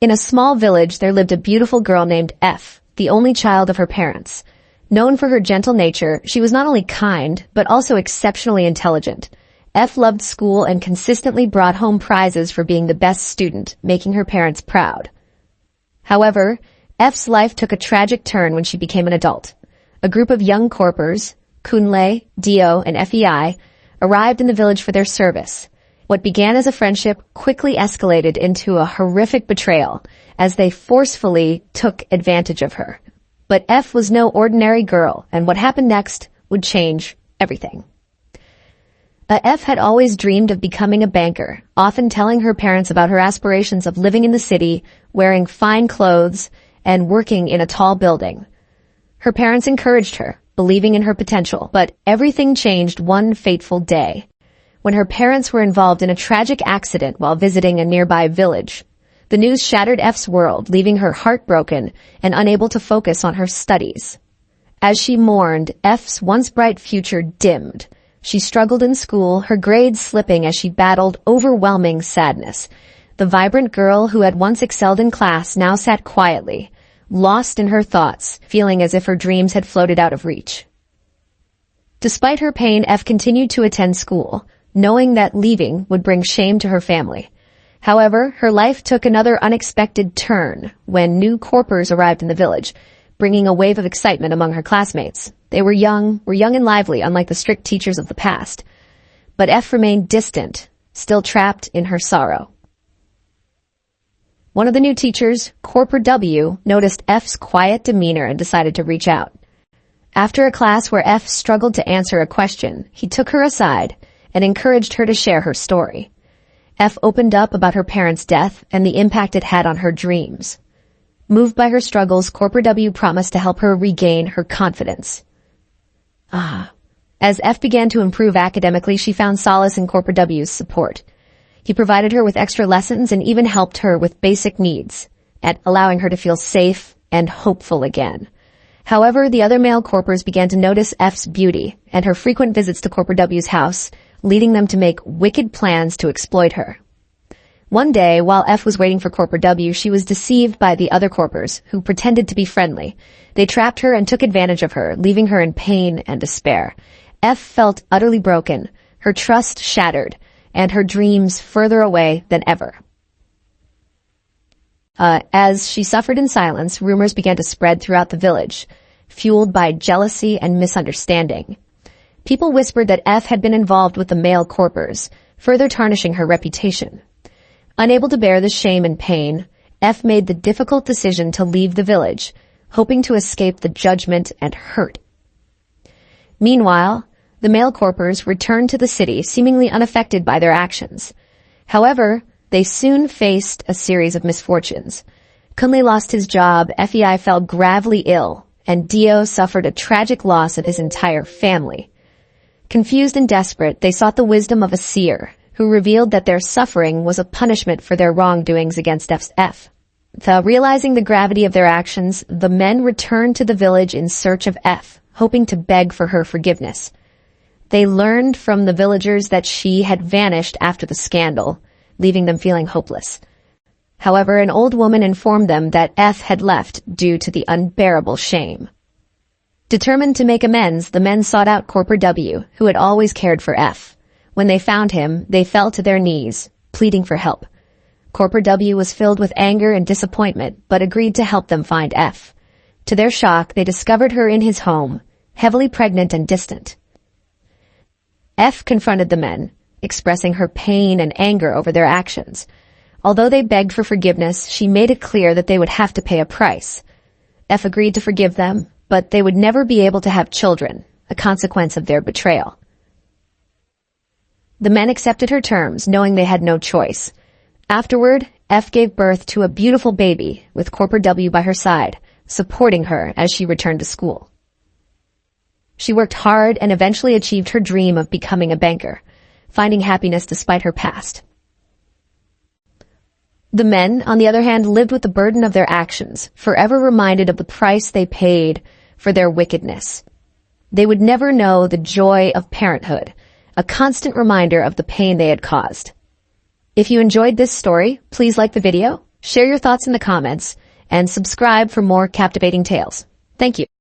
In a small village, there lived a beautiful girl named F, the only child of her parents. Known for her gentle nature, she was not only kind, but also exceptionally intelligent. F loved school and consistently brought home prizes for being the best student, making her parents proud. However, F's life took a tragic turn when she became an adult. A group of young CORPERS, Kunle, Dio, and FEI, arrived in the village for their service. What began as a friendship quickly escalated into a horrific betrayal, as they forcefully took advantage of her. But F was no ordinary girl, and what happened next would change everything. F had always dreamed of becoming a banker, often telling her parents about her aspirations of living in the city, wearing fine clothes, and working in a tall building. Her parents encouraged her, believing in her potential, but everything changed one fateful day, when her parents were involved in a tragic accident while visiting a nearby village. The news shattered F's world, leaving her heartbroken and unable to focus on her studies. As she mourned, F's once bright future dimmed. She struggled in school, her grades slipping as she battled overwhelming sadness. The vibrant girl who had once excelled in class now sat quietly, lost in her thoughts, feeling as if her dreams had floated out of reach. Despite her pain, F continued to attend school, knowing that leaving would bring shame to her family. However, her life took another unexpected turn when new CORPERS arrived in the village, bringing a wave of excitement among her classmates. They were young and lively, unlike the strict teachers of the past. But F remained distant, still trapped in her sorrow. One of the new teachers, Corper W, noticed F's quiet demeanor and decided to reach out. After a class where F struggled to answer a question, he took her aside and encouraged her to share her story. F opened up about her parents' death and the impact it had on her dreams. Moved by her struggles, Corper W promised to help her regain her confidence. As F began to improve academically, she found solace in Corper W's support. He provided her with extra lessons and even helped her with basic needs, allowing her to feel safe and hopeful again. However, the other male Corpers began to notice F's beauty and her frequent visits to Corper W's house, leading them to make wicked plans to exploit her. One day, while F was waiting for Corper W, she was deceived by the other Corpers, who pretended to be friendly. They trapped her and took advantage of her, leaving her in pain and despair. F felt utterly broken, her trust shattered, and her dreams further away than ever. As she suffered in silence, rumors began to spread throughout the village, fueled by jealousy and misunderstanding. People whispered that F had been involved with the male Corpers, further tarnishing her reputation. Unable to bear the shame and pain, F made the difficult decision to leave the village, hoping to escape the judgment and hurt. Meanwhile, the male Corpers returned to the city, seemingly unaffected by their actions. However, they soon faced a series of misfortunes. Kunle lost his job, FEI fell gravely ill, and Dio suffered a tragic loss of his entire family. Confused and desperate, they sought the wisdom of a seer, who revealed that their suffering was a punishment for their wrongdoings against F. Realizing the gravity of their actions, the men returned to the village in search of F, hoping to beg for her forgiveness. They learned from the villagers that she had vanished after the scandal, leaving them feeling hopeless. However, an old woman informed them that F had left due to the unbearable shame. Determined to make amends, the men sought out Corper W, who had always cared for F. When they found him, they fell to their knees, pleading for help. Corper W was filled with anger and disappointment, but agreed to help them find F. To their shock, they discovered her in his home, heavily pregnant and distant. F confronted the men, expressing her pain and anger over their actions. Although they begged for forgiveness, she made it clear that they would have to pay a price. F agreed to forgive them, but they would never be able to have children, a consequence of their betrayal. The men accepted her terms, knowing they had no choice. Afterward, F gave birth to a beautiful baby, with Corper W by her side, supporting her as she returned to school. She worked hard and eventually achieved her dream of becoming a banker, finding happiness despite her past. The men, on the other hand, lived with the burden of their actions, forever reminded of the price they paid for their wickedness. They would never know the joy of parenthood, a constant reminder of the pain they had caused. If you enjoyed this story, please like the video, Share your thoughts in the comments and subscribe for more captivating tales. Thank you.